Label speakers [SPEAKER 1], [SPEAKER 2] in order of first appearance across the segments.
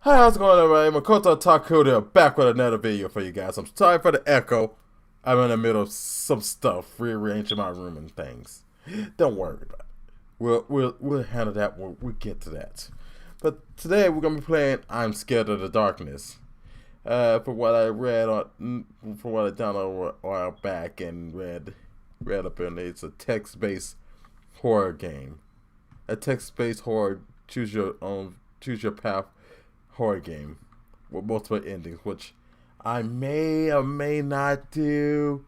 [SPEAKER 1] Hi, how's it going, everybody? Makoto Otakudo back with another video for you guys. I'm sorry for the echo. I'm in the middle of some stuff, rearranging my room and things. Don't worry about it. We'll handle that when we get to that. But today we're gonna be playing I'm Scared of the Darkness. From what I read from what I downloaded a while back and read up in it, it's a text-based horror game. A text-based horror choose your path horror game with multiple endings, which I may or may not do,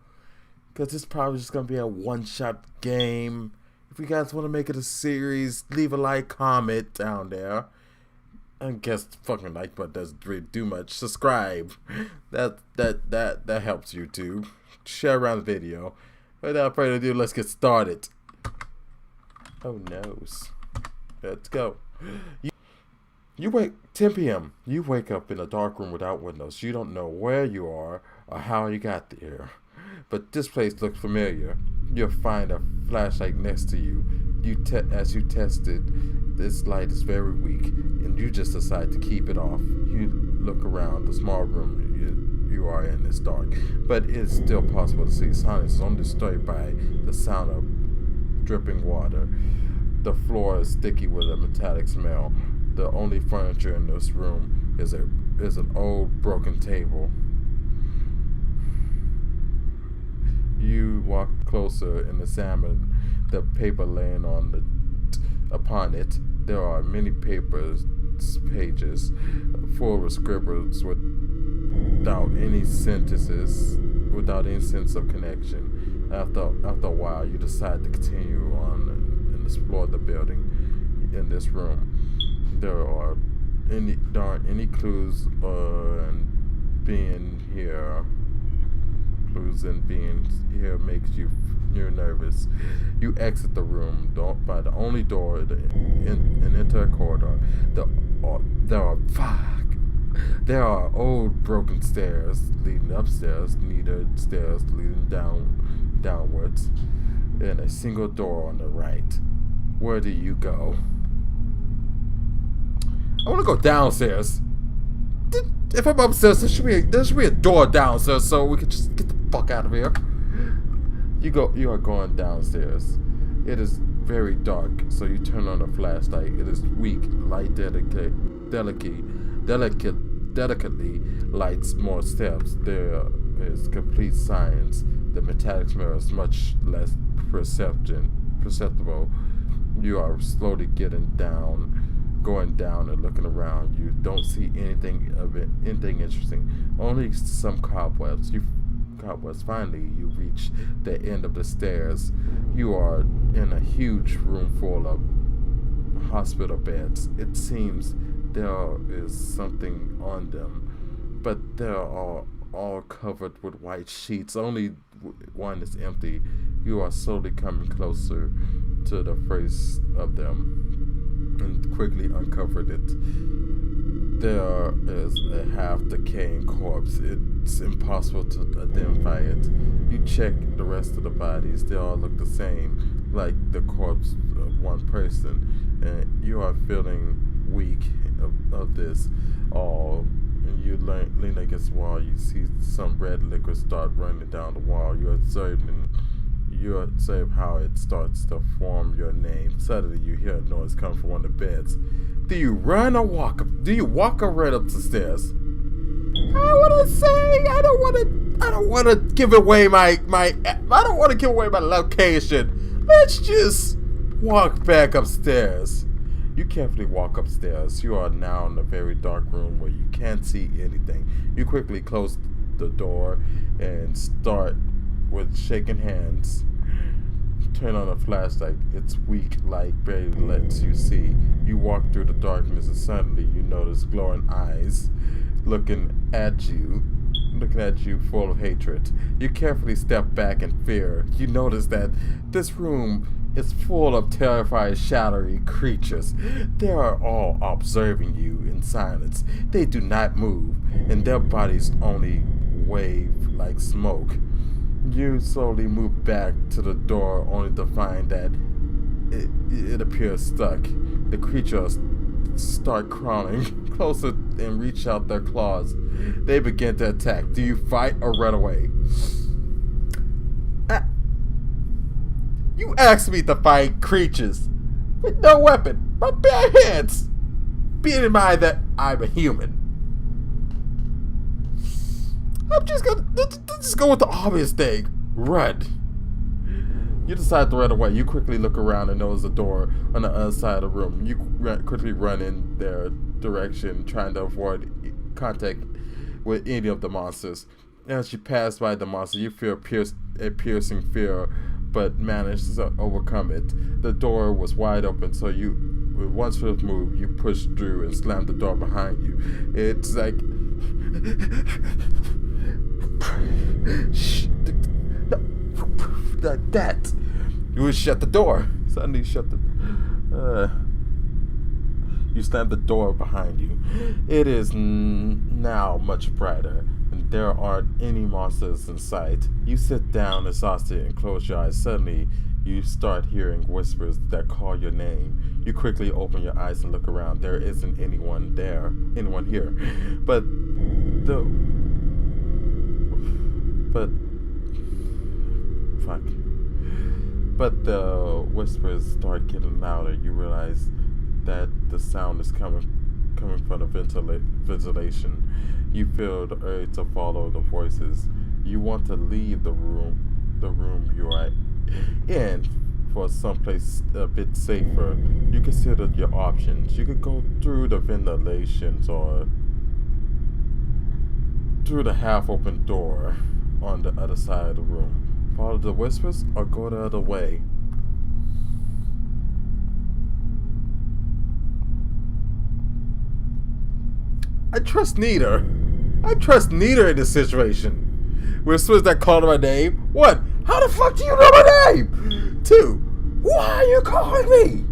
[SPEAKER 1] because it's probably just gonna be a one-shot game. If you guys want to make it a series, leave a like, comment down there. I guess fucking like button doesn't really do much. Subscribe. That helps YouTube. Share around the video. Without further ado, let's get started. Oh noes. Let's go. You wake 10 p.m. You wake up in a dark room without windows. You don't know where you are or how you got there. But this place looks familiar. You'll find a flashlight next to you. As you test it, this light is very weak, and you just decide to keep it off. You look around the small room you are in. It's dark, but it's still possible to see. Silence is only disturbed by the sound of dripping water. The floor is sticky with a metallic smell. The only furniture in this room is an old broken table. You walk closer and examine the paper laying upon it. There are many pages full of scribbles without any sentences, without any sense of connection. After a while, you decide to continue on and explore the building. In this room, there aren't any clues in being here. Clues in being here makes you're nervous. You exit the room by the only door and enter a corridor. There are old broken stairs leading upstairs, neither stairs leading downwards, and a single door on the right. Where do you go? I want to go downstairs. If I'm upstairs, there should be a door downstairs so we can just get the fuck out of here. You are going downstairs. It is very dark, so you turn on the flashlight. It is weak. Light delicately lights more steps. There is complete silence. The metallic smell is much less perceptible. You are slowly going down and looking around. You don't see anything interesting. Only some cobwebs. Finally, you reach the end of the stairs. You are in a huge room full of hospital beds. It seems there is something on them, but they are all covered with white sheets. Only one is empty. You are slowly coming closer to the first of them and quickly uncovered it. There is a half-decaying corpse. It's impossible to identify it. You check the rest of the bodies. They all look the same, like the corpse of one person. And you are feeling weak of this all. And you lean against the wall. You see some red liquid start running down the wall. You observe how it starts to form your name. Suddenly, you hear a noise coming from one of the beds. Do you run or walk up? Do you walk or run up the stairs? I don't want to give away my location. Let's just walk back upstairs. You carefully walk upstairs. You are now in a very dark room where you can't see anything. You quickly close the door and start with shaking hands. Turn on a flashlight. Its weak light barely lets you see. You walk through the darkness and suddenly you notice glowing eyes looking at you full of hatred. You carefully step back in fear. You notice that this room is full of terrifying, shadowy creatures. They are all observing you in silence. They do not move, and their bodies only wave like smoke. You slowly move back to the door only to find that it appears stuck. The creatures start crawling closer and reach out their claws. They begin to attack. Do you fight or run away? You asked me to fight creatures with no weapon, my bare hands. Being in mind that I'm a human. I'm just gonna let's go with the obvious thing. Run. You decide to run away. You quickly look around and notice a door on the other side of the room. You quickly run in their direction, trying to avoid contact with any of the monsters. As you pass by the monster, you feel a piercing fear, but manage to overcome it. The door was wide open, so with one swift move, you push through and slam the door behind you. It's like... Shh. That. You would shut the door. Suddenly you shut the... You slam the door behind you. It is now much brighter, and there aren't any monsters in sight. You sit down exhausted and close your eyes. Suddenly, you start hearing whispers that call your name. You quickly open your eyes and look around. There isn't anyone here. But the whispers start getting louder. You realize that the sound is coming from the ventilation. You feel the urge to follow the voices. You want to leave the room you are in for someplace a bit safer. You consider your options. You could go through the ventilations or through the half-open door on the other side of the room. Follow the whispers or go the other way. I trust neither in this situation. Whispers that call my name. 1. How the fuck do you know my name? 2. Why are you calling me?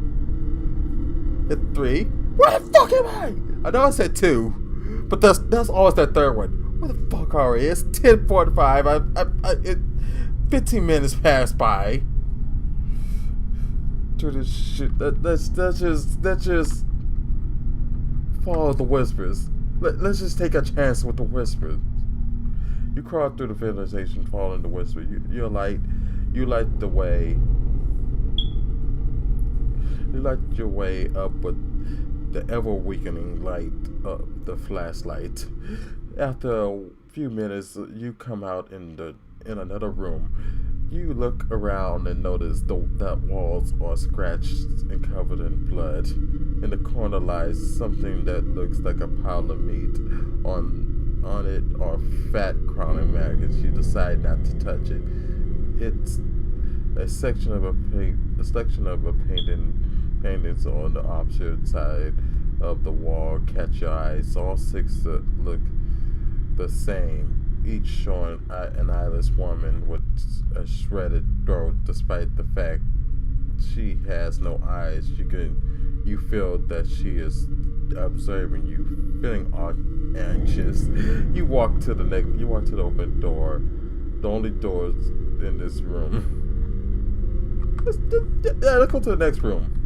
[SPEAKER 1] And 3. Where the fuck am I? I know I said 2, but that's always that third one. Where the fuck are we? It's 10:45. 15 minutes passed by. Through this shit. Let's just follow the whispers. Let's just take a chance with the whispers. You crawl through the ventilation, following the whisper. You light the way. You light your way up with the ever weakening light of the flashlight. After a few minutes, you come out in another room. You look around and notice that walls are scratched and covered in blood. In the corner lies something that looks like a pile of meat. On it are fat crawling maggots. You decide not to touch it. It's a section of paintings on the opposite side of the wall catch your eyes. All 6 look the same. Each showing an eyeless woman with a shredded throat. Despite the fact she has no eyes, you feel that she is observing you, feeling anxious. You walk to the open door, the only doors in this room. Let's go to the next room.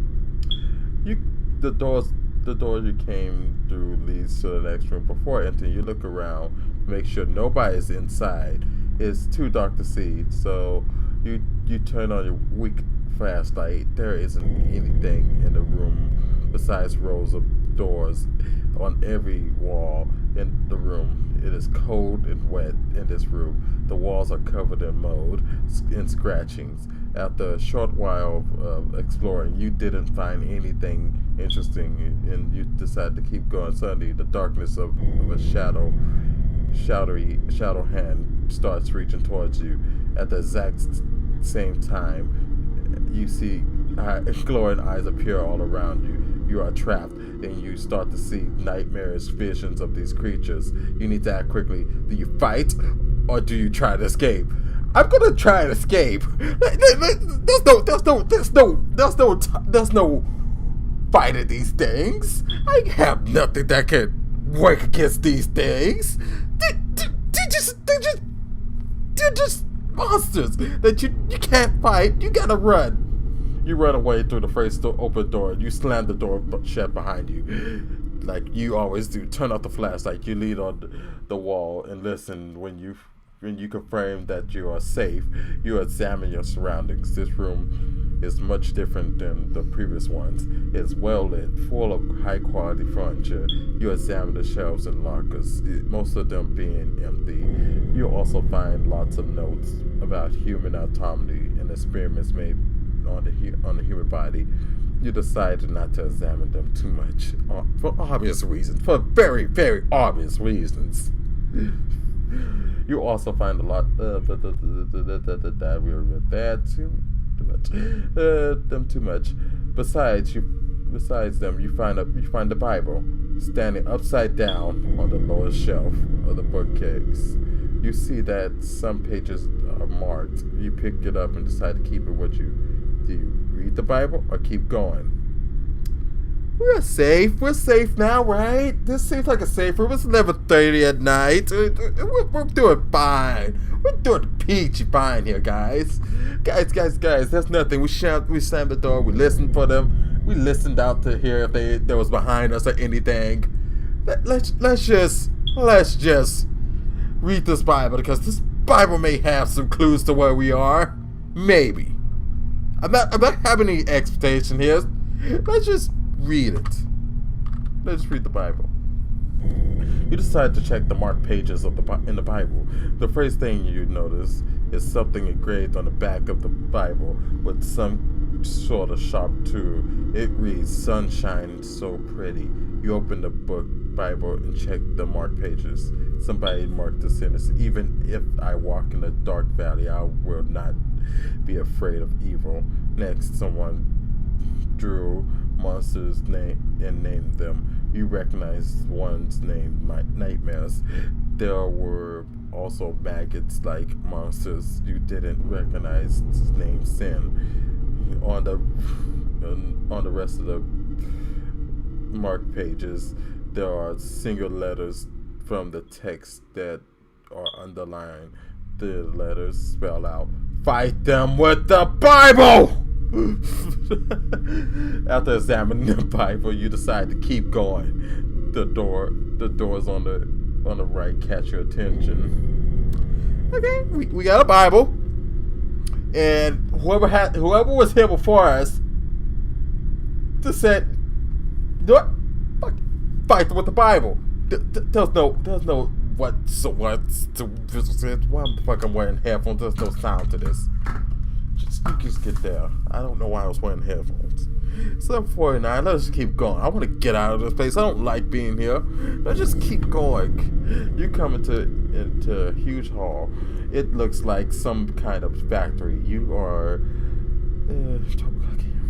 [SPEAKER 1] The door you came through leads to the next room. Before entering, you look around, make sure nobody is inside. It's too dark to see, so you turn on your weak flashlight. There isn't anything in the room besides rows of doors on every wall in the room. It is cold and wet in this room. The walls are covered in mold and scratchings. After a short while of exploring, you didn't find anything interesting, and you decide to keep going. Suddenly, the darkness of a shadow hand starts reaching towards you. At the exact same time, you see glowing eyes appear all around you. You are trapped, and you start to see nightmarish visions of these creatures. You need to act quickly. Do you fight, or do you try to escape? I'm gonna try and escape. There's no fighting these things. I have nothing that can work against these things. They're just monsters that you can't fight. You gotta run. You run away through the first open door. You slam the door shut behind you. like you always do, turn off the flashlight. You lean on the wall and listen. When you confirm that you are safe, you examine your surroundings. This room is much different than the previous ones. It's well lit, full of high quality furniture. You examine the shelves and lockers, most of them being empty. You also find lots of notes about human anatomy and experiments made on the human body. You decided not to examine them too much for obvious reasons, for very, very obvious reasons. You also find a lot too much. Besides them, you find the Bible standing upside down on the lowest shelf of the bookcase. You see that some pages are marked. You pick it up and decide to keep it with you. Do you read the Bible or keep going? We're safe. We're safe now, right? This seems like a safe room. It's 11:30 at night. We're doing fine. We're doing peachy fine here, guys. Guys. That's nothing. We slammed the door. We listened for them. We listened out to hear if they was behind us or anything. Let's just read this Bible, because this Bible may have some clues to where we are. Maybe. I'm not having any expectation here. Let's just read it. Let's read the Bible. You decide to check the marked pages in the Bible. The first thing you notice is something engraved on the back of the Bible with some sort of sharp tool. It reads, "Sunshine so pretty." You open the Bible and check the marked pages. Somebody marked the sentence, "Even if I walk in a dark valley, I will not be afraid of evil." Next, someone drew monsters' name and named them. You recognize one's name, Nightmares. There were also maggots-like monsters you didn't recognize, named Sin. On the rest of the marked pages, there are single letters from the text that are underlined. The letters spell out, "Fight them with the Bible!" After examining the Bible, you decide to keep going. The doors on the right catch your attention. Okay, we got a Bible, and whoever was here before us just said, "You know what? Fight with the Bible." There's no why the fuck I'm wearing headphones? There's no sound to this. Just get there. I don't know why I was wearing headphones. 7:49. Let's just keep going. I want to get out of this place. I don't like being here. Let's just keep going. You come into a huge hall. It looks like some kind of factory. You are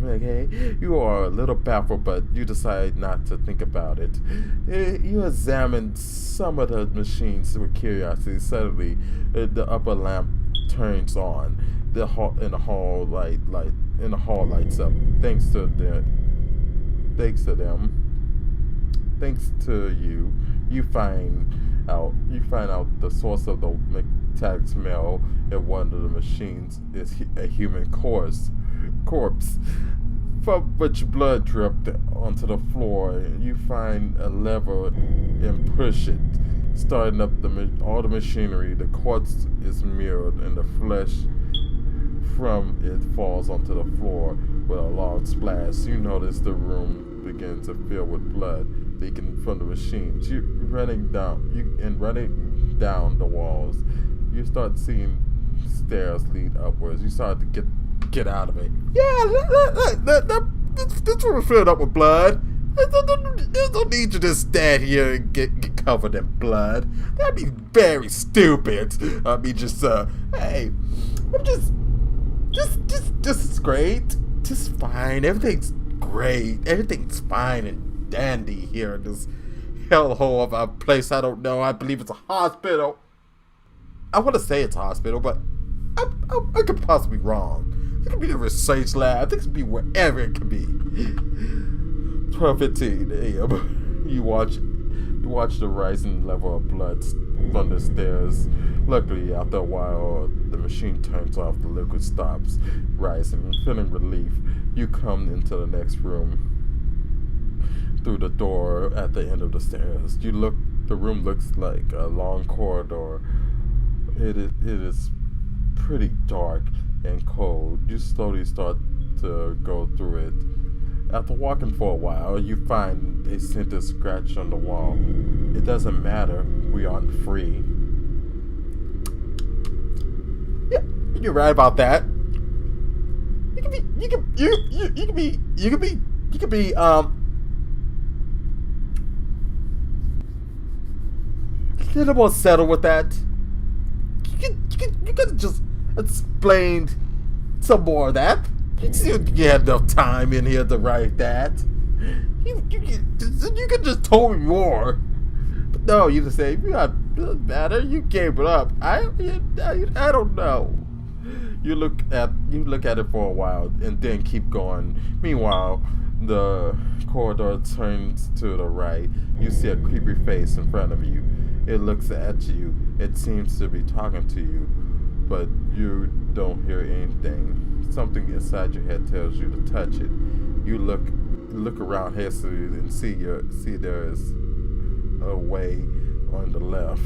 [SPEAKER 1] a little baffled, but you decide not to think about it. You examine some of the machines with curiosity. Suddenly, the upper lamp turns on. The hall lights up. Thanks to you, you find out the source of the metallic smell in one of the machines is a human corpse, from which blood dripped onto the floor. You find a lever and push it, starting up all the machinery. The corpse is mirrored, and the flesh from it falls onto the floor with a loud splash. You notice the room begins to fill with blood leaking from the machines. Running down the walls, you start seeing stairs lead upwards. You start to get out of it. Yeah, this room is filled up with blood. There's no need to just stand here and get covered in blood. That'd be very stupid. I mean, hey, this is great. Just fine. Everything's great. Everything's fine and dandy here in this hellhole of a place. I don't know. I believe it's a hospital. I want to say it's a hospital, but I could possibly be wrong. It could be a research lab. It could be wherever it could be. 12:15 a.m. You watch the rising level of blood from the stairs. Luckily, after a while, the machine turns off. The liquid stops rising. Feeling relief, you come into the next room. through the door at the end of the stairs. The room looks like a long corridor. It is pretty dark and cold. You slowly start to go through it. After walking for a while, you find a scented scratch on the wall. It doesn't matter. We aren't free. Yeah, you're right about that. You can be a little more settled with that. You could just explained some more of that. You had enough time in here to write that. You could just told me more. But no, you just say, doesn't matter. You gave it up. I don't know. You look at it for a while and then keep going. Meanwhile, the corridor turns to the right. You see a creepy face in front of you. It looks at you. It seems to be talking to you, but you don't hear anything. Something inside your head tells you to touch it. You look around hastily and see there is a way on the left.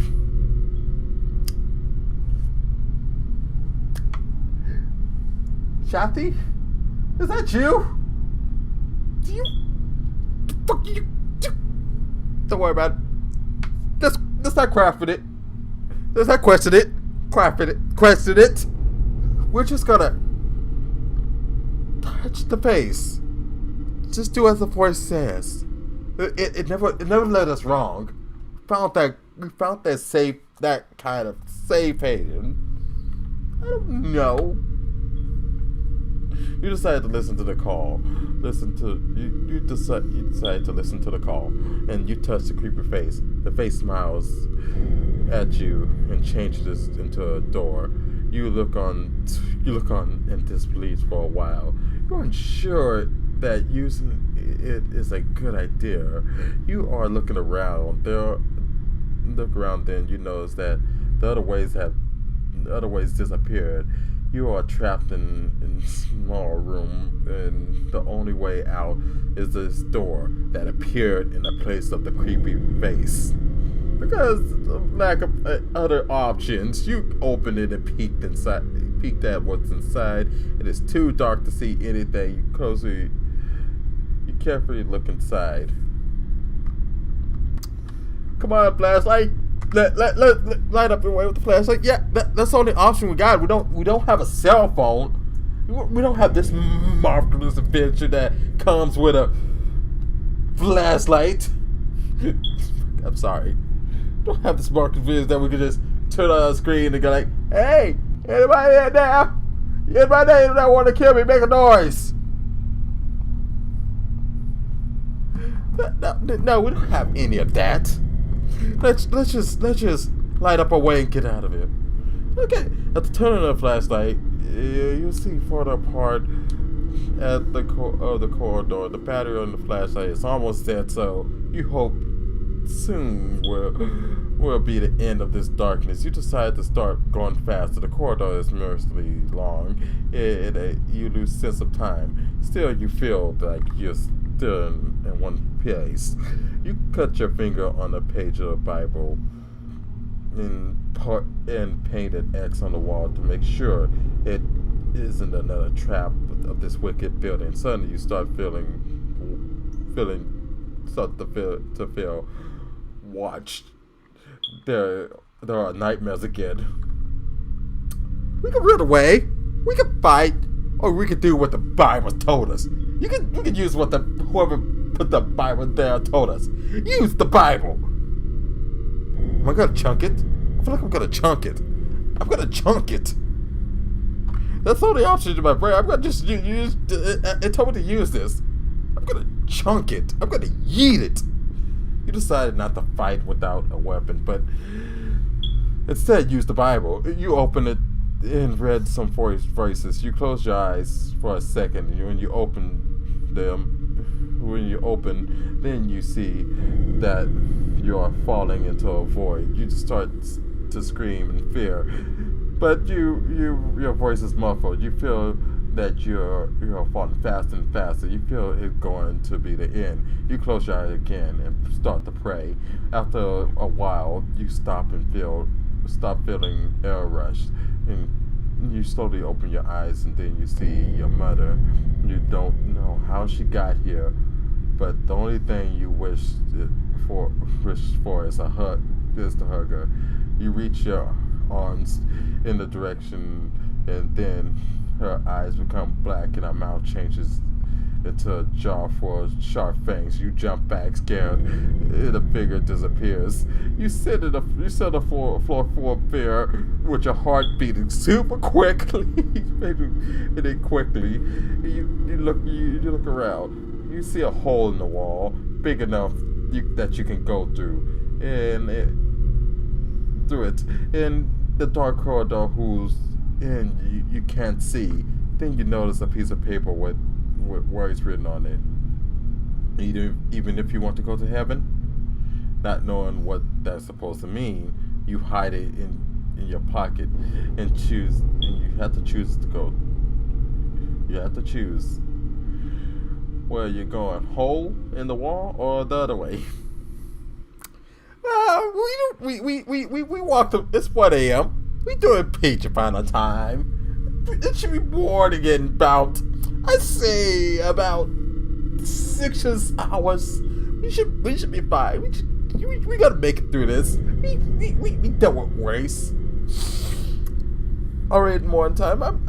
[SPEAKER 1] Shati? Is that you? Do you? Fuck you! Don't worry about it. Let's not question it. Let's not question it. Question it. We're just gonna touch the face. Just do as the voice says. It never led us wrong. We found that kind of safe haven. I don't know. You decided to listen to the call. You decide to listen to the call, and you touch the creepy face. The face smiles at you and changes into a door. You look on in disbelief for a while. You're unsure that using it is a good idea. You are looking around. Then you notice that the other ways disappeared. You are trapped in a small room, and the only way out is this door that appeared in the place of the creepy face. Because of lack of other options, you opened it and peeked at what's inside. It is too dark to see anything. You carefully look inside. Come on, flashlight. Let light up your way with the flashlight. Yeah, that's the only option we got. We don't have a cell phone. We don't have this marvelous adventure that comes with a flashlight. I'm sorry. We don't have this marvelous adventure that we can just turn on our screen and go like, "Hey, anybody in there? Anybody that want to kill me? Make a noise." No, we don't have any of that. Let's just light up our way and get out of here. Okay. At the turn of the flashlight, you see farther apart at the corridor. The battery on the flashlight is almost dead, so you hope soon will be the end of this darkness. You decide to start going faster. The corridor is mercilessly long. You lose sense of time. Still, you feel like you're still in one place. You cut your finger on a page of the Bible and paint an X on the wall to make sure it isn't another trap of this wicked building. Suddenly, you start to feel watched. There are nightmares again. We can run away. We can fight, or we can do what the Bible told us. We can use what whoever put the Bible there told us. Use the Bible. Am I gonna chunk it? I feel like I'm gonna chunk it. That's the only option in my brain. I'm gonna just use. It told me to use this. I'm gonna chunk it. I'm gonna yeet it. You decided not to fight without a weapon, but instead use the Bible. You open it and read some voices. You close your eyes for a second, and when you open, then you see that you are falling into a void. You start to scream in fear, but your voice is muffled. You feel that you're falling faster and faster. You feel it's going to be the end. You close your eyes again and start to pray. After a while, you stop feeling air rush, and you slowly open your eyes, and then you see your mother. You don't know how she got here, but the only thing you wish for is a hug, is to hug her. You reach your arms in the direction, and then her eyes become black and her mouth changes into a jaw for sharp fangs. You jump back, scared, and the figure disappears. You sit on the floor for fear, with your heart beating super quickly. And then quickly, you look around. You see a hole in the wall, big enough that you can go through, through it, in the dark corridor whose end you can't see. Then you notice a piece of paper with words written on it. Even if you want to go to heaven, not knowing what that's supposed to mean, you hide it in your pocket and choose. And you have to choose to go. You have to choose where you're going: hole in the wall or the other way. We walked up. It's 1 a.m. We doing Pizza Final time. It should be more than getting about, I'd say, about 6 hours. We should be fine. We gotta make it through this. We dealt with worse. Alright, more in time. I'm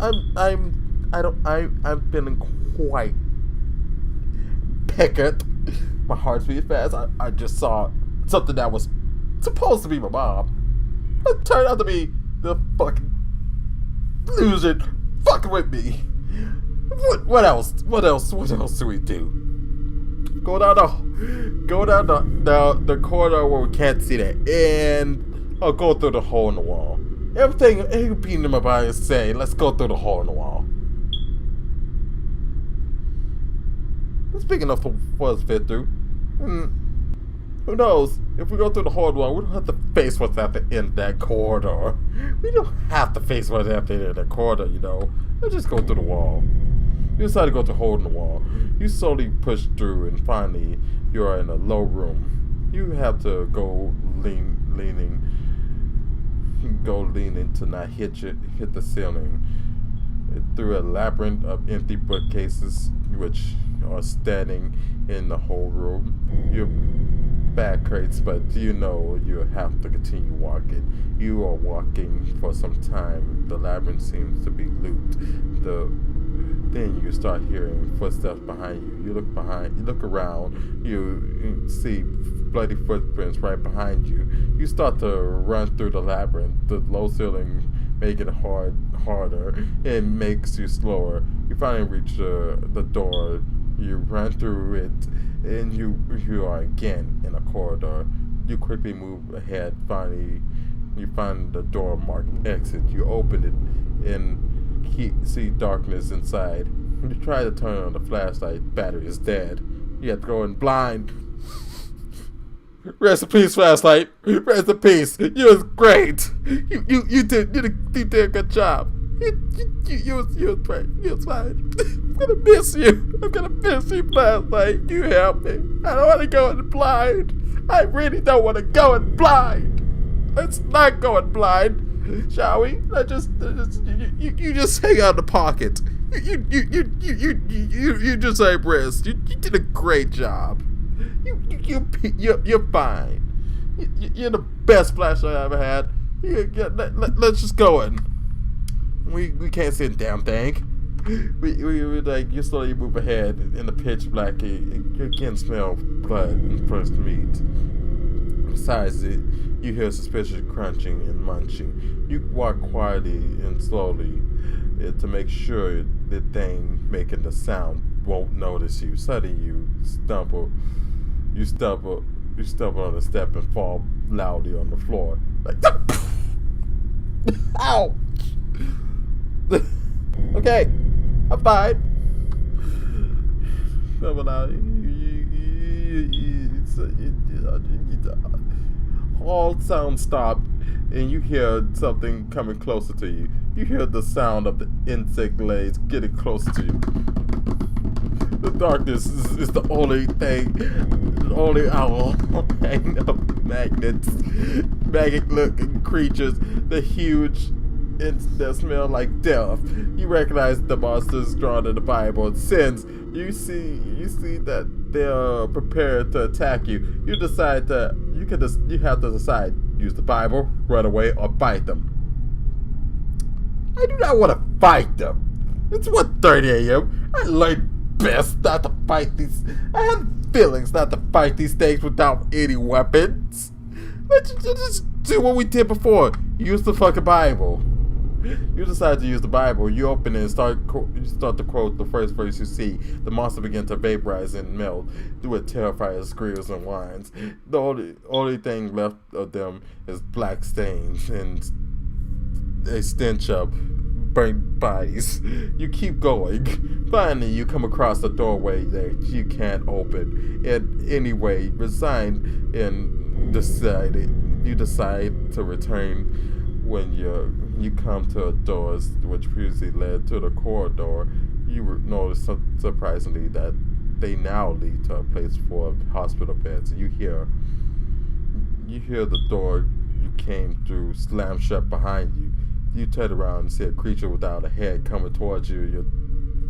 [SPEAKER 1] feeling quite pecked. My heart's beating fast. I just saw something that was supposed to be my mom. It turned out to be the fucking loser fucking with me. What else do we do? Go down the corridor where we can't see that end, or go through the hole in the wall. Everything being in my body is saying, let's go through the hole in the wall. It's big enough for us to fit through. Who knows? If we go through the hole in the wall, we don't have to face what's at the end of that corridor. We don't have to face what's at the end of that corridor, you know. Let's just go through the wall. You decide to go through the hole in the wall. You slowly push through, and finally, you are in a low room. You have to go leaning to not hit the ceiling. Through a labyrinth of empty bookcases, which are standing in the whole room. Your back hurts, but you know you have to continue walking. You are walking for some time. The labyrinth seems to be looped. Then you start hearing footsteps behind you. You look around. You see bloody footprints right behind you. You start to run through the labyrinth. The low ceiling makes it harder. It makes you slower. You finally reach the door. You run through it, and you are again in a corridor. You quickly move ahead. Finally, you find the door marked exit. You open it and see darkness inside. You try to turn on the flashlight. Battery is dead. You have to go in blind. Rest in peace, flashlight. Rest in peace. You was great. You did a good job. You was great. You was fine. I'm gonna miss you, flashlight. You help me. I don't want to go in blind. I really don't want to go in blind. Let's not go in blind, shall we? You just hang out in the pocket. You just ain't rest. You did a great job. You're fine. You're the best flashlight I ever had. Let's just go in. We can't see a damn thing. You slowly move ahead in the pitch black. You can smell blood and fresh meat. Besides it, you hear suspicious crunching and munching. You walk quietly and slowly to make sure the thing making the sound won't notice you. Suddenly you stumble on a step and fall loudly on the floor. Like, ouch! Okay, I'm fine. All sounds stop, and you hear something coming closer to you. You hear the sound of the insect blades getting close to you. The darkness is the only thing, the only owl hanging up magnets, maggot-looking creatures, the huge that smell like death. You recognize the monsters drawn in the Bible and sins. You see that they're prepared to attack you. You decide to you have to decide: use the Bible, run away, or fight them. I do not want to fight them. It's 1:30 a.m. I learned best not to fight these. I have feelings not to fight these things without any weapons. Let's just do what we did before. Use the fucking Bible. You decide to use the Bible. You open it and you start to quote the first verse you see. The monster begins to vaporize and melt with terrifying squeals and whines. The only thing left of them is black stains and a stench of burnt bodies. You keep going. Finally, you come across a doorway that you can't open. And anyway, resigned and you decide to return. When you come to a door which previously led to the corridor, you notice surprisingly that they now lead to a place for hospital beds. You hear the door you came through slam shut behind you. You turn around and see a creature without a head coming towards you.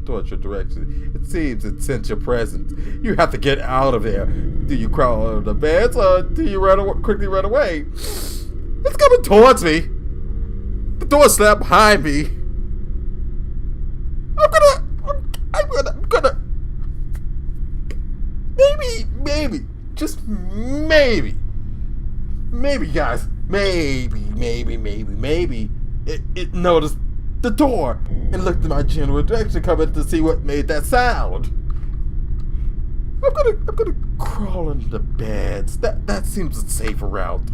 [SPEAKER 1] Towards your direction. It seems it sensed your presence. You have to get out of there. Do you crawl out of the beds or do you quickly run away? It's coming towards me. The door slammed behind me. I'm gonna. Maybe, just maybe, guys, maybe. It noticed the door and looked in my general direction, coming to see what made that sound. I'm gonna crawl into the beds. That seems a safer route.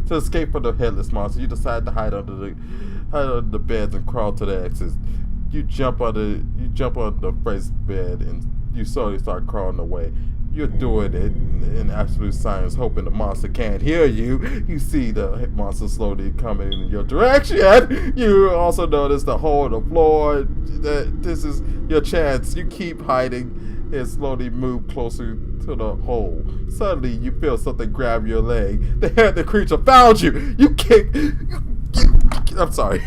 [SPEAKER 1] To escape from the headless monster, you decide to hide under the beds and crawl to the exit. You jump on the first bed and you slowly start crawling away. You're doing it in absolute silence, hoping the monster can't hear you. You see the monster slowly coming in your direction. You also notice the hole in the floor. This is your chance. You keep hiding and slowly move closer to the hole. Suddenly, you feel something grab your leg. The creature found you. You kick. I'm sorry.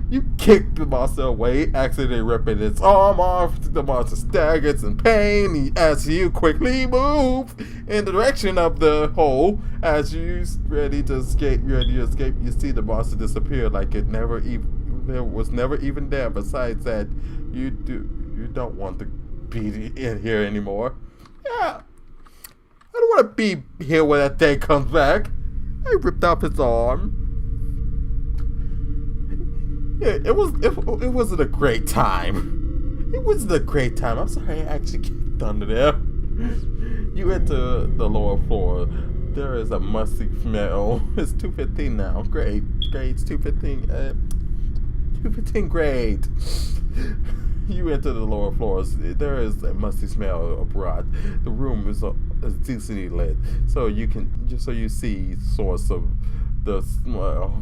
[SPEAKER 1] You kick the monster away, accidentally ripping its arm off. The monster staggers in pain as you quickly move in the direction of the hole. As you ready to escape, you see the monster disappear like it was never even there. Besides that, you don't want to be in here anymore. Yeah, I don't want to be here when that thing comes back. I ripped off his arm. Yeah, it wasn't a great time. It wasn't a great time. I'm sorry, I actually kicked under there. You enter the lower floor. There is a musty smell. It's 2:15 now. Great. It's 2:15. 2:15 grade. You enter the lower floors. There is a musty smell of rot. The room is decently lit, so you see source of the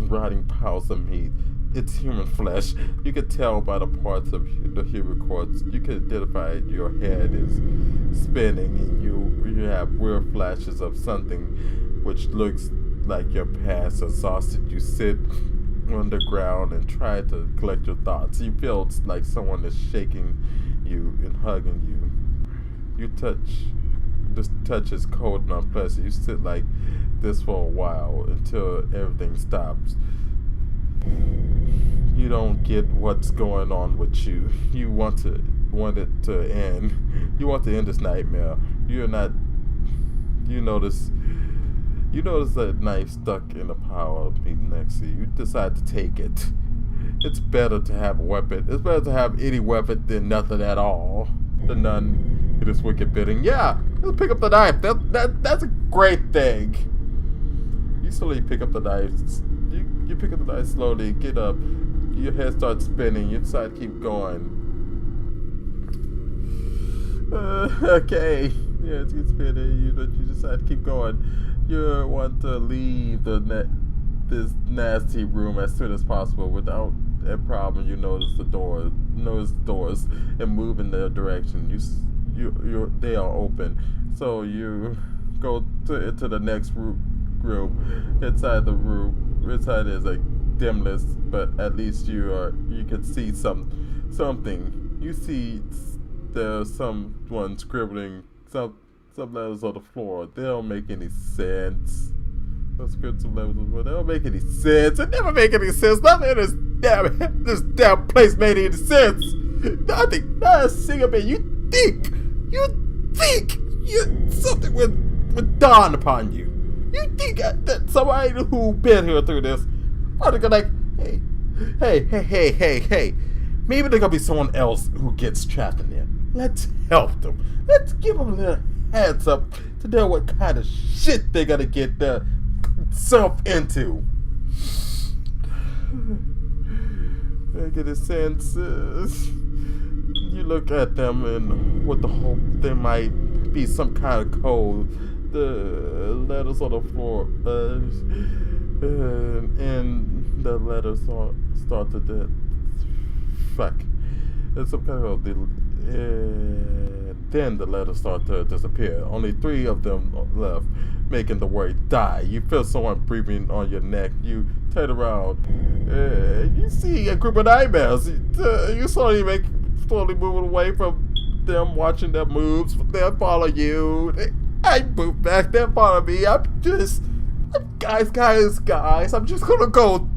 [SPEAKER 1] rotting piles of meat. It's human flesh. You could tell by the parts of the human corpse. You can identify your head is spinning, and you have weird flashes of something which looks like your past. Exhausted, you sit on the ground and try to collect your thoughts. You feel like someone is shaking you and hugging you. This touch is cold and unpleasant. You sit like this for a while until everything stops. You don't get what's going on with you. You want it to end. You want to end this nightmare. You notice that knife stuck in a pile of meat next to you. You decide to take it. It's better to have a weapon. It's better to have any weapon than nothing at all. The nun, it is wicked bidding. Yeah, let's pick up the knife. That's a great thing. You slowly pick up the knife. You pick up the knife slowly. Get up. Your head starts spinning. You decide to keep going. Okay. Yeah, it's spinning. You decide to keep going. You want to leave the this nasty room as soon as possible without a problem. You notice doors and move in their direction. They are open, so you go into the next room. Inside is a dimness, but at least you can see something. You see there's someone scribbling some letters on the floor. They don't make any sense. Those scribbles letters on the floor, they don't make any sense. It never make any sense. Nothing in this damn place made any sense. Nothing. Not a single bit. You think something would dawn upon you. You think that somebody who been here through this probably gonna like, hey. Maybe there's gonna be someone else who gets trapped in there. Let's help them. Let's give them a little heads up to know what kind of shit they're gonna get themselves into. I get a sense. You look at them and with the hope there might be some kind of code. The letters on the floor, and the letters start to fuck. There's some kind of then the letters start to disappear. Only 3 of them left, making the word die. You feel someone breathing on your neck. You turn around. You see a group of nightmares. You slowly moving away from them, watching their moves. They follow you. I move back. They follow me. Guys. I'm just gonna go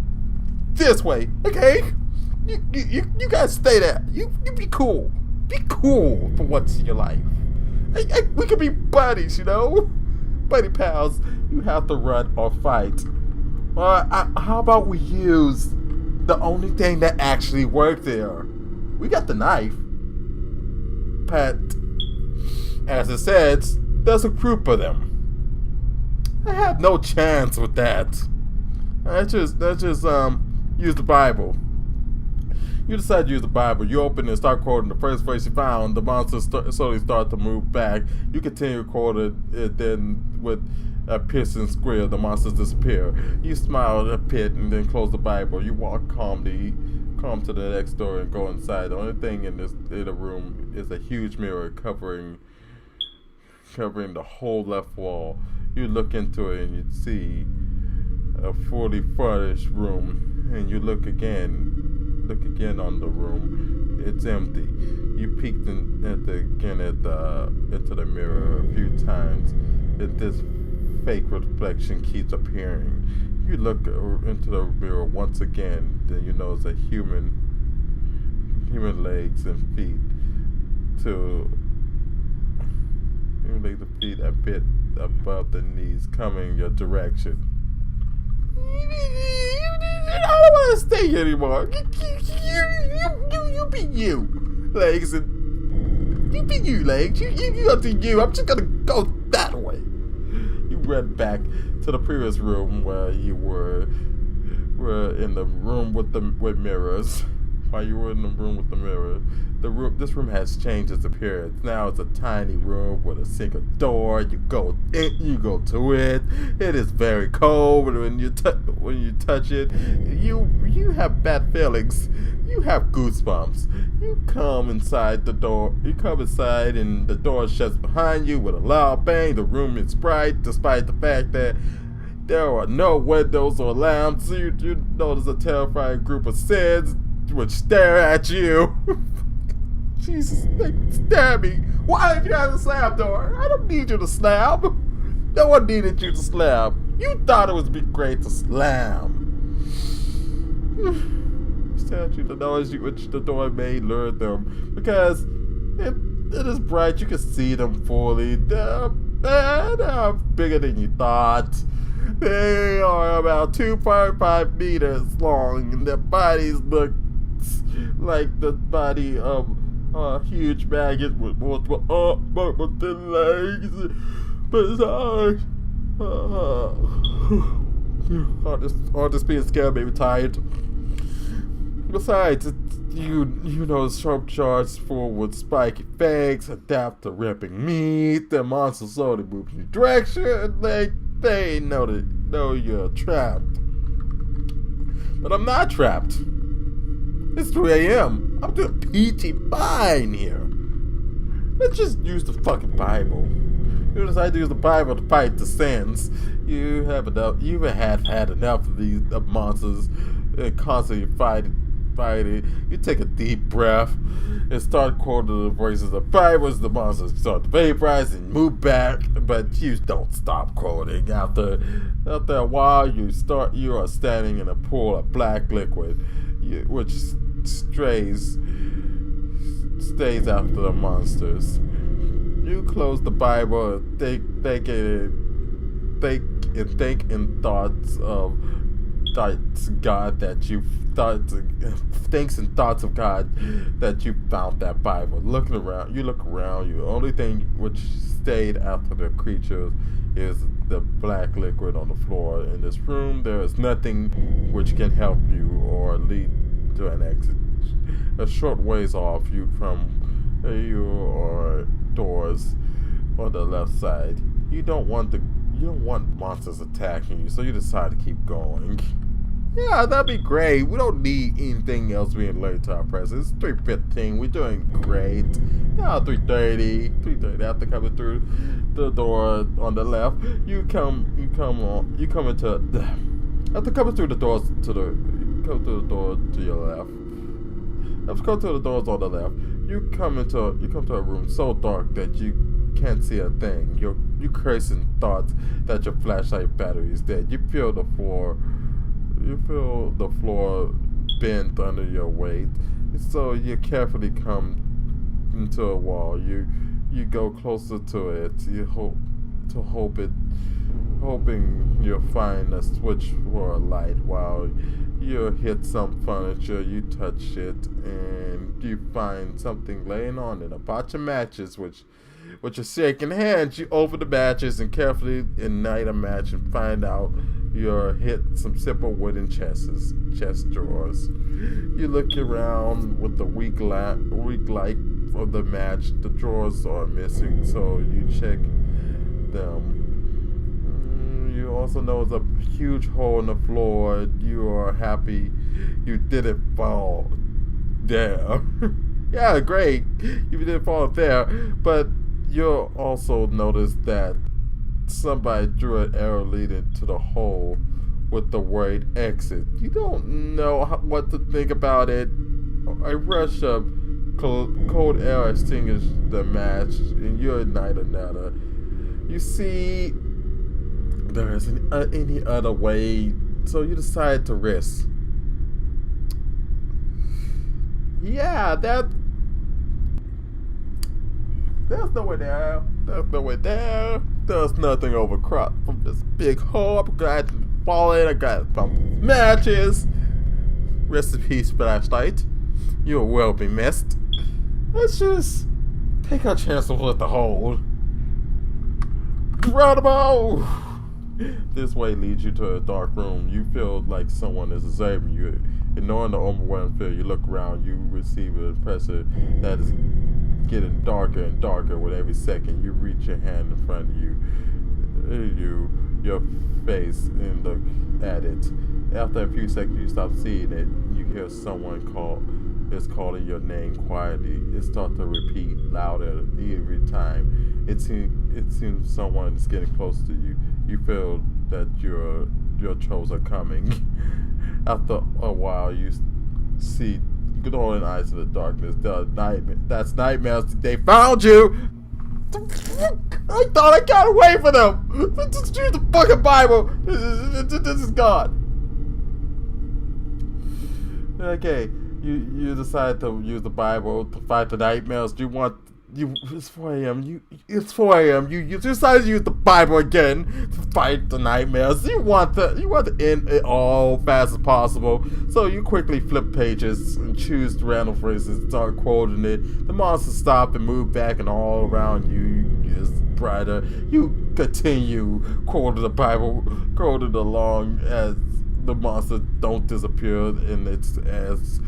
[SPEAKER 1] this way, okay? You guys stay there. You be cool. Be cool for once in your life. We could be buddies, you know? Buddy pals. You have to run or fight. How about we use the only thing that actually worked there? We got the knife. But as it says, there's a group of them. I have no chance with that. Let's just use the Bible. You decide to use the Bible. You open and start quoting the first verse you found. The monsters slowly start to move back. You continue quoting it, then with a piercing squeal, the monsters disappear. You smile at a pit and then close the Bible. You walk calm to the next door and go inside. The only thing in the room is a huge mirror covering the whole left wall. You look into it and you see a fully furnished room, and you look again on the room. It's empty. You peeked into the mirror a few times. This fake reflection keeps appearing. You look into the mirror once again, then you notice a human legs and feet a bit above the knees coming your direction. I don't want to stay here anymore. You be you, legs, and you be you, legs. You go to you. I'm just gonna go that way. You run back to the previous room where you were in the room with mirrors. While you were in the room with the mirrors, this room has changed its appearance. Now it's a tiny room with a single door. You go to it. It is very cold when you touch it. You have bad feelings. You have goosebumps. You come inside the door. You come inside and the door shuts behind you with a loud bang. The room is bright despite the fact that there are no windows or lamps. You notice a terrifying group of Sids would stare at you. Jesus, they stare at me. Why did you have to slam door? I don't need you to slam. No one needed you to slam. You thought it would be great to slam. Stare at you. The noise which the door made lured them because it is bright. You can see them fully. They're bigger than you thought. They are about 2.5 meters long, and their bodies look like the body of a huge maggot with multiple arms, but thin legs, but his eyes. All this being scared made me tired. Besides, you know, sharp shards full with spiky fangs adapt to ripping meat. The monsters slowly move in your direction. They know you're trapped. But I'm not trapped. It's 3 a.m. I'm doing peachy fine here. Let's just use the fucking Bible. You decide to use the Bible to fight the sins. You have enough. You have had enough of these monsters and constantly fighting. You take a deep breath and start quoting the voices of the Bible. The monsters start to vaporize and move back, but you don't stop quoting. After a while, you are standing in a pool of black liquid, which stays after the monsters. You close the Bible and think in thoughts of God that you thought, thinks and thoughts of God that you found that Bible. You look around. You only thing which stayed after the creatures is the black liquid on the floor. In this room, there is nothing which can help you or lead to an exit. A short ways off from you or doors on the left side. You don't want monsters attacking you, so you decide to keep going. Yeah, that'd be great. We don't need anything else being late to our presence. It's 3:15. We're doing great. Yeah, 3:30. After coming through the door on the left, you come into after coming through the doors come through the door to your left. After coming through the doors on the left, you come to a room so dark that you can't see a thing. You cursing thoughts that your flashlight battery is dead. You feel the floor bend under your weight. So you carefully come into a wall. You go closer to it. Hoping you'll find a switch for a light. While you hit some furniture, you touch it, and you find something laying on it. A bunch of matches, which with your shaking hands, you open the matches and carefully ignite a match and find out you're hit some simple wooden chest drawers. You look around with the weak light of the match. The drawers are missing, so you check them. You also notice a huge hole in the floor. You are happy you didn't fall there. Yeah, great. You didn't fall there, but you'll also notice that somebody drew an arrow leading to the hole with the word exit. You don't know what to think about it. A rush of cold air extinguishes the match, and you ignite another. You see there isn't any other way, so you decide to risk. Yeah, there's no way there. There's no way there. There's nothing overcropped from this big hole. I'm glad to fall in. I got some matches. Rest in peace, flashlight. You will well be missed. Let's just take our chances with the hole. Incredible! This way leads you to a dark room. You feel like someone is observing you. Ignoring the overwhelming fear, you look around. You receive an impression that is getting darker and darker with every second. You reach your hand in front of your face, and look at it. After a few seconds, you stop seeing it. You hear someone calling your name quietly. It starts to repeat louder every time. It seems someone is getting close to you. You feel that your troubles are coming. After a while, you see glowing eyes in the darkness. That's nightmares. They found you. I thought I got away from them. Just use the fucking Bible. This is God. Okay, you decide to use the Bible to fight the nightmares. It's 4 a.m. It's 4 a.m. You decide to use the Bible again to fight the nightmares. You want to end it all fast as possible. So you quickly flip pages and choose random phrases and start quoting it. The monsters stop and move back, and all around you is brighter. You continue quoting the Bible, quoting along as the monsters don't disappear, and it's as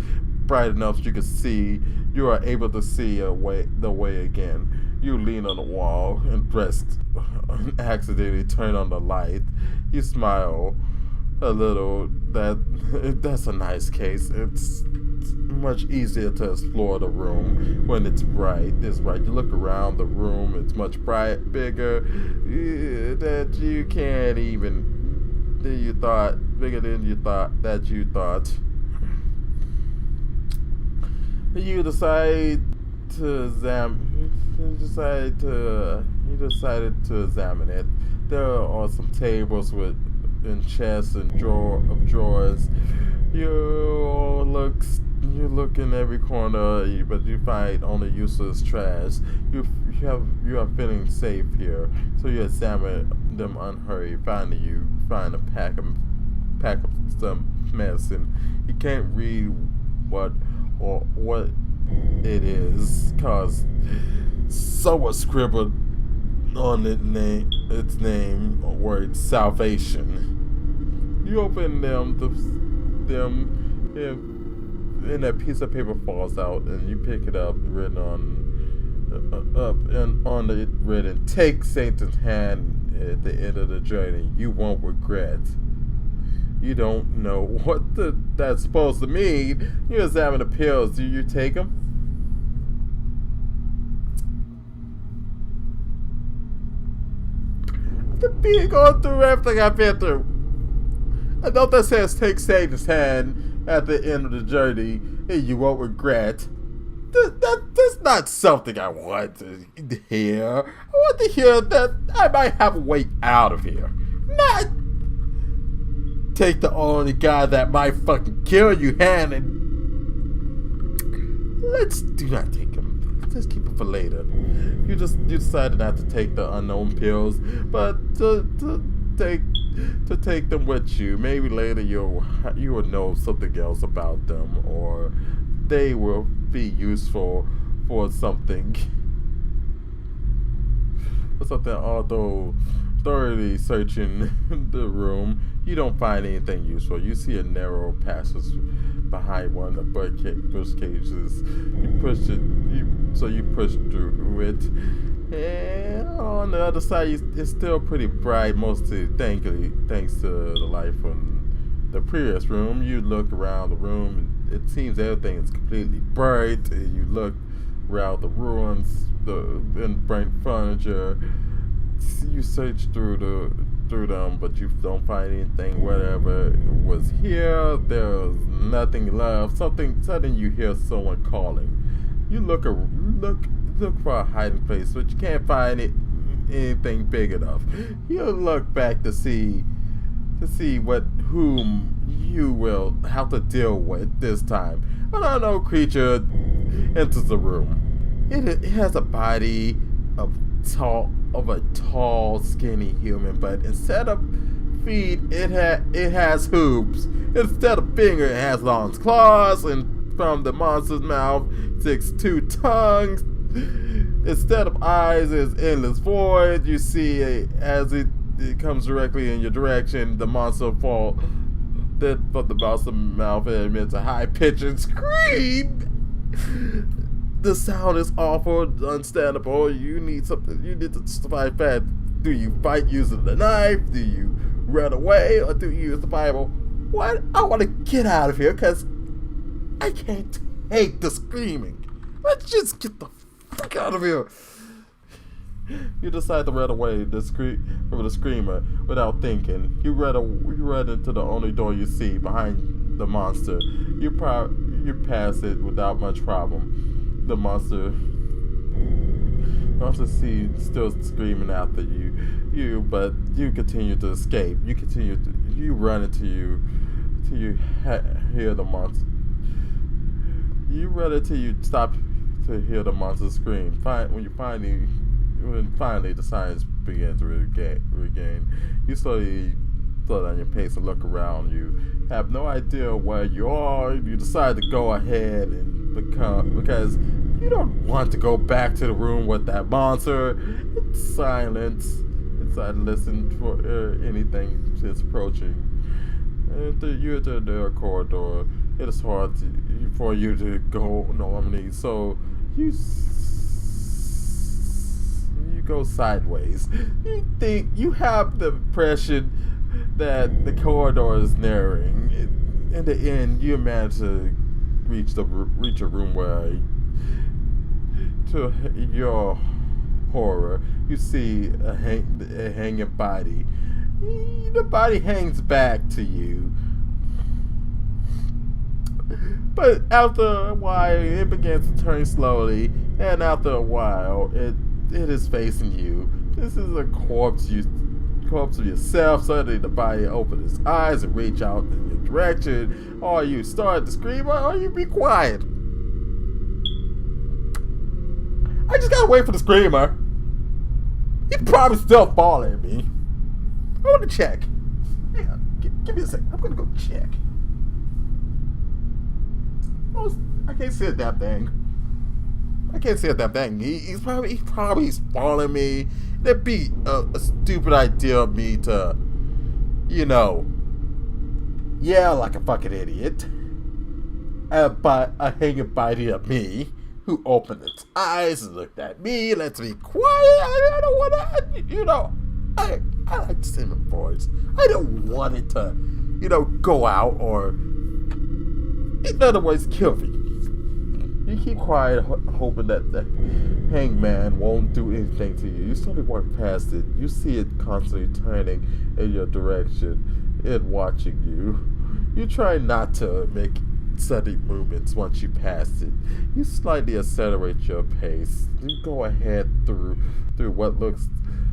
[SPEAKER 1] bright enough so you can see. You are able to see the way again. You lean on the wall and accidentally turn on the light. You smile. a little. That's a nice case. It's much easier to explore the room when it's bright. It's bright. You look around the room. It's much bigger that you can't even. Than you thought. Bigger than you thought that you thought. You decide to examine. You decided to examine it. There are some tables with and chests and drawers. You look in every corner, but you find only useless trash. You are feeling safe here, so you examine them unhurried. Finally, you find a pack of some medicine. You can't read what it is, cause someone scribbled on its name word salvation. You open and a piece of paper falls out, and you pick it up, written on it written, "Take Satan's hand at the end of the journey. You won't regret." You don't know what that's supposed to mean. You examine the pills. Do you take them? The being going through everything I've been through. I know that says take Satan's hand at the end of the journey and you won't regret. That's not something I want to hear. I want to hear that I might have a way out of here. Not take the only guy that might fucking kill you hand and let's do not take him. Just keep it for later. You decided not to take the unknown pills, but to take them with you. Maybe later you will know something else about them, or they will be useful for something. Although thoroughly searching the room, you don't find anything useful. You see a narrow passage behind one of the bush cages. You push through it. And on the other side, it's still pretty bright, mostly thanks to the light from the previous room. You look around the room, and it seems everything is completely bright. And you look around the ruins, and burnt furniture. You search through them, but you don't find anything. Whatever was here, there's nothing left. Suddenly you hear someone calling. You look for a hiding place, but you can't find anything big enough. You look back to see whom you will have to deal with this time. An unknown creature enters the room. It has a body of a tall, skinny human, but instead of feet, it has hooves. Instead of fingers, it has long claws, and from the monster's mouth sticks 2 tongues. Instead of eyes, it's endless void. You see, as it comes directly in your direction, the monster falls. Then from the monster's mouth, it emits a high-pitched scream. The sound is awful, unstandable. You need to survive fast. Do you fight using the knife? Do you run away? Or do you use the Bible? What? I want to get out of here because I can't take the screaming. Let's just get the fuck out of here. You decide to run away from the screamer without thinking. You run into the only door you see behind the monster. You pass it without much problem. The monster still screaming after you, but you continue to escape. You run until you hear the monster. You run until you stop to hear the monster scream. When finally the silence begins to regain, you slowly slow down your pace and look around. You have no idea where you are. You decide to go ahead and because you don't want to go back to the room with that monster. It's silence. Listen for anything that's approaching. You enter the corridor. It is hard for you to go normally, so you go sideways. You have the impression that the corridor is narrowing. In the end, you manage to reach a room where, to your horror, you see a hanging body. The body hangs back to you, but after a while, it begins to turn slowly, and after a while, it is facing you. This is a corpse of yourself. Suddenly, the body opens its eyes and reach out in your direction. Or you start to scream, or you be quiet. I just gotta wait for the screamer. He's probably still following at me. I want to check. Hang on, give me a second. I'm gonna go check. Oh, I can't see a damn thing. I can't see a damn thing. He's probably following me. That'd be a stupid idea of me to, yell like a fucking idiot. But a hanging body of me who opened its eyes and looked at me, lets me quiet. I don't want to, I like to sing my voice. I don't want it to, go out or, in other words, kill me. You keep quiet, hoping that the hangman won't do anything to you. You slowly walk past it. You see it constantly turning in your direction and watching you. You try not to make sudden movements once you pass it. You slightly accelerate your pace. You go ahead through what looks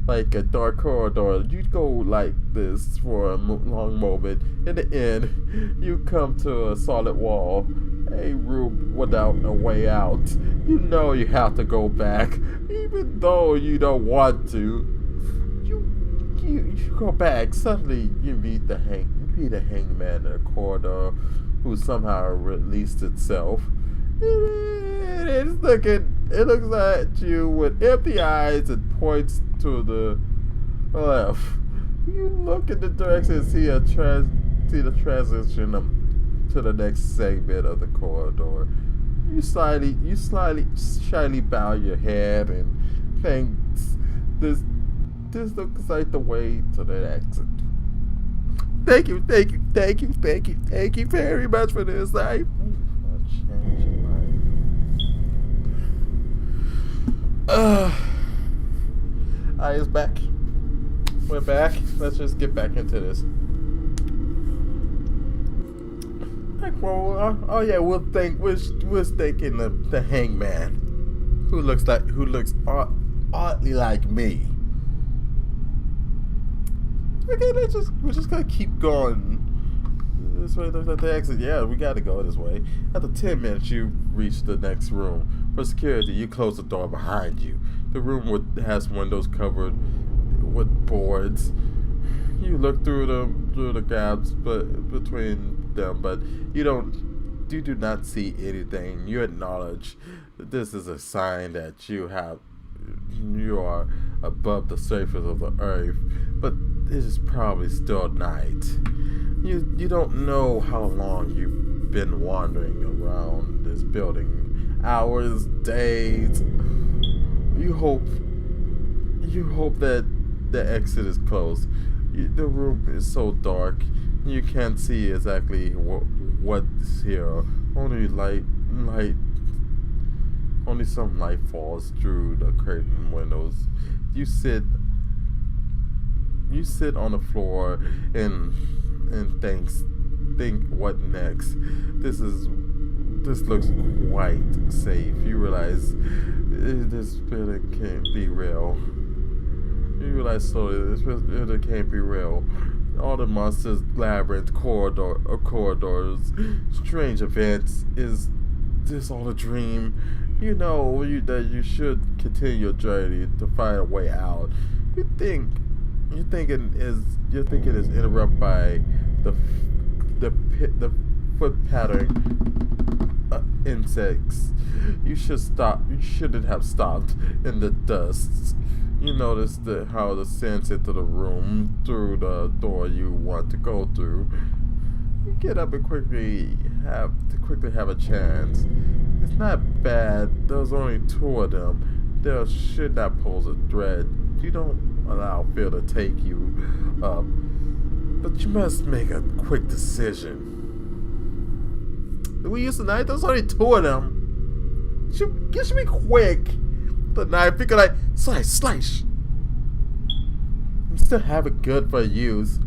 [SPEAKER 1] like a dark corridor. You go like this for a long moment. In the end, you come to a solid wall, a room without a way out. You know you have to go back, even though you don't want to. You go back. Suddenly, you meet a hangman in a corridor who somehow released itself. It looks at you with empty eyes and points to the left. You look in the direction and see the transition to the next segment of the corridor. You slightly shyly bow your head and think this looks like the way to the exit. Thank you very much for this. It's back. We're back. Let's just get back into this. We're thinking of the hangman, who looks oddly like me. Okay, we're just gonna keep going. This way looks like the exit. Yeah, we gotta go this way. After 10 minutes, you reach the next room. For security, you close the door behind you. The room has windows covered with boards. You look through the gaps between them, but you do not see anything. You acknowledge that this is a sign that you are above the surface of the earth, but it is probably still night. You don't know how long you've been wandering around this building. Hours, days. You hope that the exit is closed. The room is so dark, you can't see exactly what's here. Only some light falls through the curtain windows. You sit on the floor and think what next. This looks quite safe. You realize this building can't be real. You realize slowly this building can't be real. All the monsters, labyrinth, corridors, strange events. Is this all a dream? You know that you should continue your journey to find a way out. You're thinking it is interrupted by the foot pattern insects. You shouldn't have stopped in the dust. You notice how the scents into the room through the door you want to go through. You get up and quickly have a chance. It's not bad. There's only 2 of them. They should not pose a threat. You don't allow fear to take you up. But you must make a quick decision. Do we use the knife? There's only 2 of them. It should be quick. The knife, you can like slice. And still have it good for use.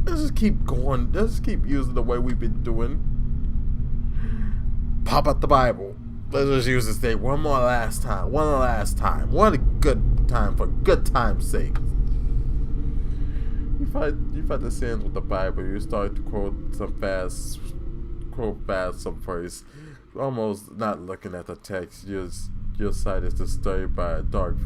[SPEAKER 1] But let's just keep going. Let's just keep using the way we've been doing. Pop out the Bible. Let's just use this thing one last time. One good time for good time's sake. You fight the sins with the Bible. You start to quote fast some phrase, almost not looking at the text. Your sight is disturbed by some dark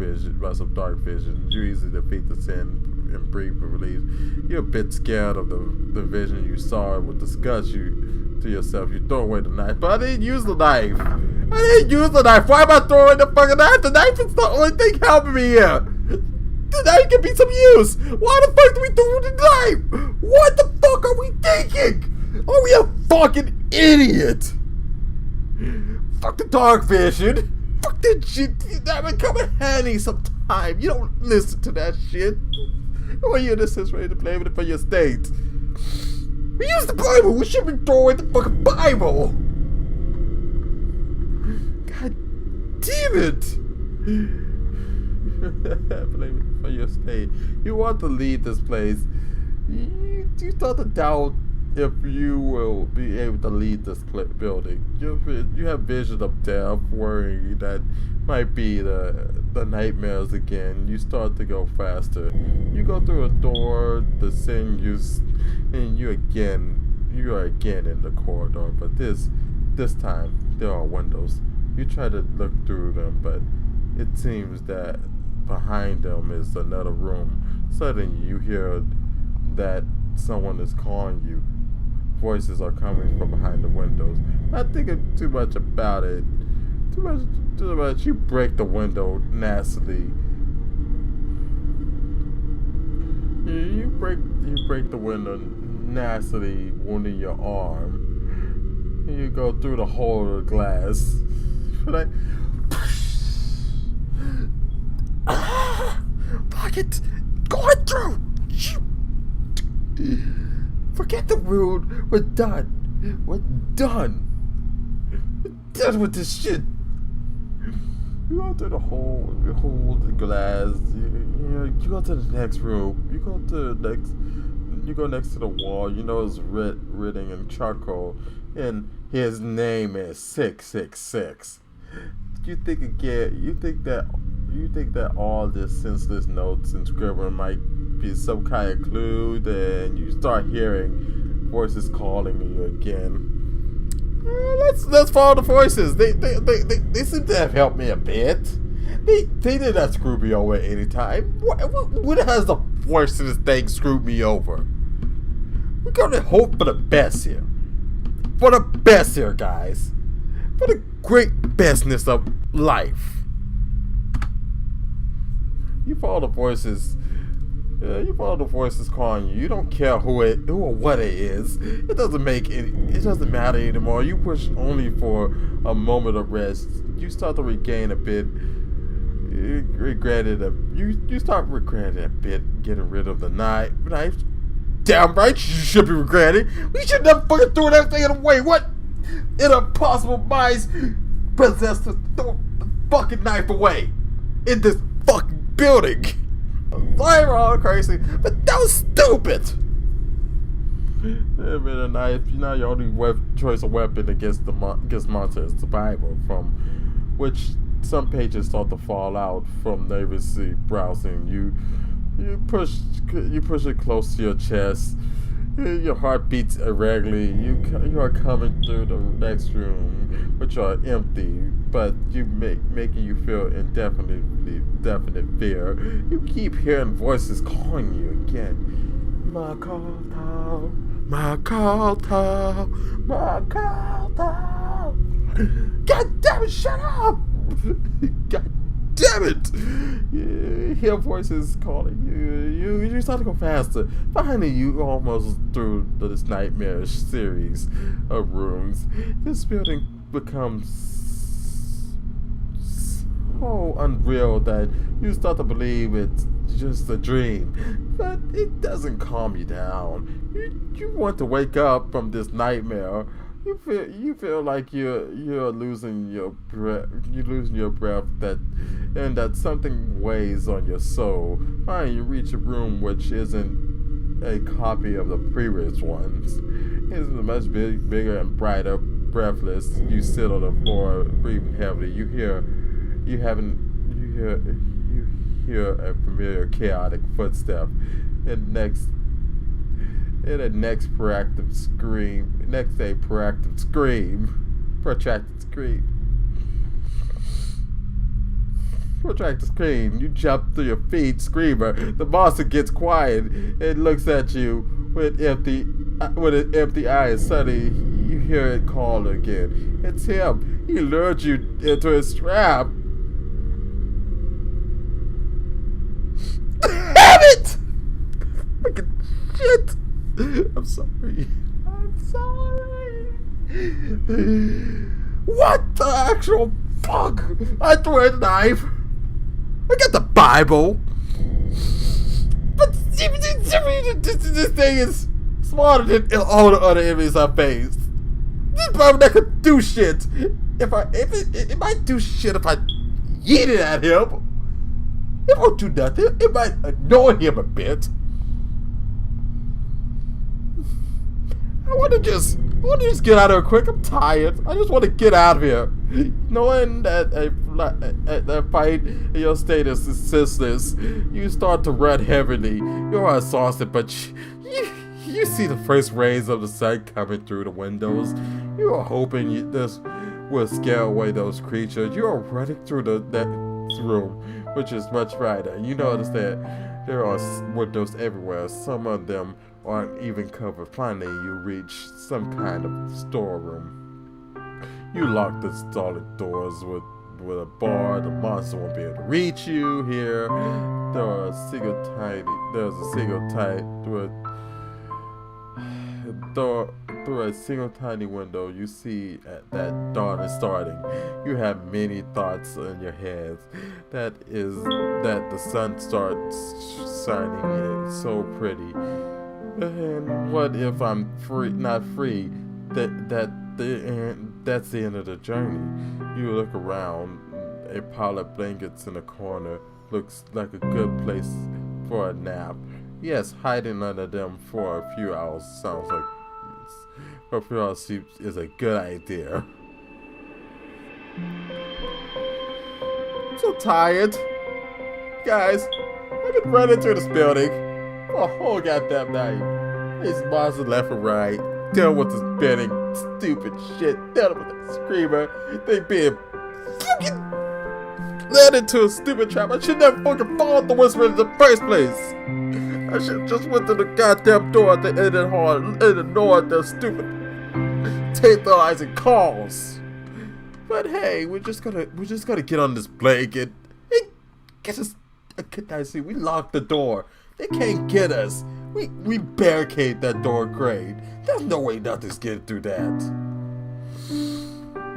[SPEAKER 1] vision. You easily defeat the sin and brief relief. You're a bit scared of the vision you saw. With disgust, you to yourself, you throw away the knife. But I didn't use the knife. Why am I throwing the fucking knife? The knife is the only thing helping me here. The knife can be some use. Why the fuck do we throw the knife? What the fuck are we thinking? Are we a fucking idiot? Fuck the dark vision. Fuck that shit. That would come in handy sometime. You don't listen to that shit. When you're in a situation to blame it for your state. We use the Bible. We should be throwing the fucking Bible. God damn it. Blame it for your state. You want to lead this place. You start to doubt if you will be able to lead this building. You have vision of death, worrying that might be the nightmares again. You start to go faster. You go through a door, the sin and you are again in the corridor. But this time there are windows. You try to look through them, but it seems that behind them is another room. Suddenly you hear that someone is calling you. Voices are coming from behind the windows. Not thinking too much about it. Too much. You break the window nastily. You break the window nastily, wounding your arm. You go through the hole of the glass. Like, pocket going through. Forget the rude. We're done. We're done with this shit. You go through the hole. You hold the glass. You go to the next room. You go next to the wall. You know it's written in charcoal, and his name is 666. You think that all this senseless notes and scribbling might be some kind of clue? Then you start hearing voices calling you again. Let's follow the voices. They seem to have helped me a bit. They did not screw me over at any time. What has the voice of this thing screwed me over? We're gonna hope for the best here. For the best here, guys. For the great bestness of life. You follow the voices. You follow the voices calling you. You don't care who or what it is. It doesn't matter anymore. You push only for a moment of rest. You start to regain a bit. You start regretting a bit getting rid of the knife. Damn right, you should be regretting. We should never fucking throw that thing away. What? In a possible minds possessed to throw the fucking knife away in this fucking building. I'm all crazy, but that was stupid. With a knife, your only choice of weapon against monsters is the Bible, from which some pages start to fall out from nervously browsing. You push it close to your chest. Your heart beats irregularly. You are coming through the next room, which are empty, but making you feel definite fear. You keep hearing voices calling you again. Makoto. God damn it! Shut up! God damn it! You hear voices calling you. You start to go faster. Finally, you almost through this nightmarish series of rooms. This building becomes so unreal that you start to believe it's just a dream, but it doesn't calm you down. You want to wake up from this nightmare. You feel like you're losing your breath. You're losing your breath. That something weighs on your soul. Finally, you reach a room which isn't a copy of the previous ones. It's much bigger and brighter. Breathless, you sit on the floor, breathing heavily. You hear a familiar chaotic footstep. And next protracted scream. You jump to your feet, screamer. The monster gets quiet. It looks at you with an empty eyes. Suddenly, you hear it call again. It's him. He lured you into his trap. Damn it! Fucking shit! I'm sorry. What the actual fuck? I threw a knife. I got the Bible. But this thing is smarter than all the other enemies I faced. This Bible that could do shit. It might do shit if I yeet it at him. It won't do nothing. It might annoy him a bit. I want to just get out of here quick. I'm tired. I just want to get out of here. Knowing that a fight in your status is senseless, you start to run heavily. You're exhausted, but you see the first rays of the sun coming through the windows. You are hoping this will scare away those creatures. You are running through that room, which is much brighter. You notice that there are windows everywhere. Some of them aren't even covered. Finally, you reach some kind of storeroom. You lock the solid doors with a bar. The monster won't be able to reach you here. There's a single through a single tiny window. You see that dawn is starting. You have many thoughts in your head. That the sun starts shining and it's so pretty. And what if I'm not free? That's the end of the journey. You look around. A pile of blankets in a corner looks like a good place for a nap. Yes, hiding under them for a few hours sounds like for a few hours is a good idea. I'm so tired, guys. I've been running through this building for a whole goddamn night. These monsters left and right. Dealing with this spinning stupid shit. Dealing with that screamer. They being fucking led into a stupid trap. I should never fucking followed the whisper in the first place. I should just went to the goddamn door at the end of the hall and ignored the stupid tantalizing calls. But hey, we're just gonna get on this blanket and get us a good night's sleep. We locked the door. They can't get us. We barricade that door great. There's no way nothing's getting through that.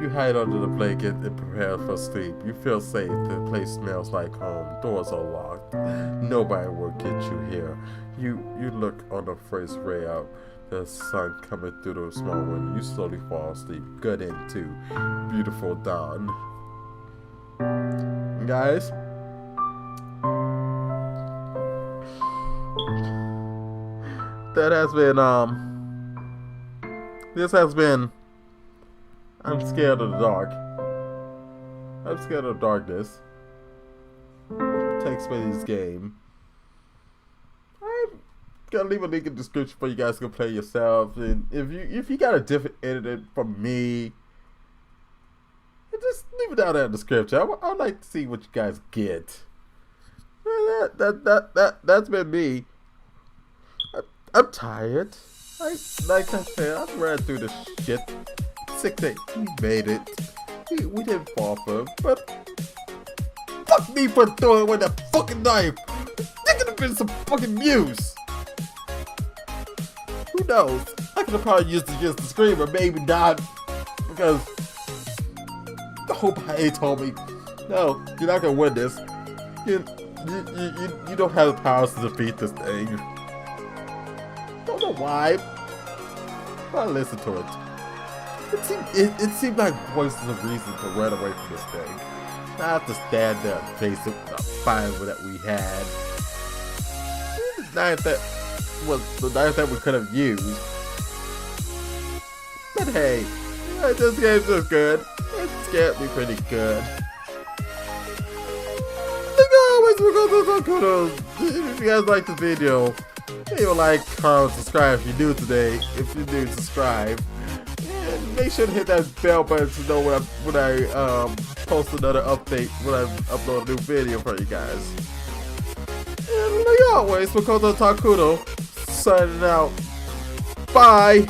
[SPEAKER 1] You hide under the blanket and prepare for sleep. You feel safe. The place smells like home. Doors are locked. Nobody will get you here. You look on the first ray of the sun coming through the small window. You slowly fall asleep. Good into beautiful dawn. Guys, that has been this has been I'm scared of the dark. I'm scared of darkness. Takes me this game. I'm gonna leave a link in the description for you guys to go play yourself. And if you got a different edit from me, just leave it down there in the description. I would like to see what you guys get. That's been me. I'm tired. Like I said, I've ran through this shit. 6 days. We made it. We didn't fall for it, but fuck me for throwing away that fucking knife. There could have been some fucking use. Who knows? I could have probably used it against the screamer, maybe not, because the whole pie told me, no, you're not gonna win this. You don't have the powers to defeat this thing. Don't know why. But I listen to it. It seemed like voices of reason to run away from this thing. Not to stand there and face the fire that we had. The knife that was the knife that we could have used. But hey, this game's just good. It scared me pretty good. Like always, we're going to Otakudo. If you guys like this video, leave a like, comment, subscribe if you're new today. If you're new, subscribe. And make sure to hit that bell button to know when I post another update, when I upload a new video for you guys. And like always, Makoto Otakudo signing out. Bye!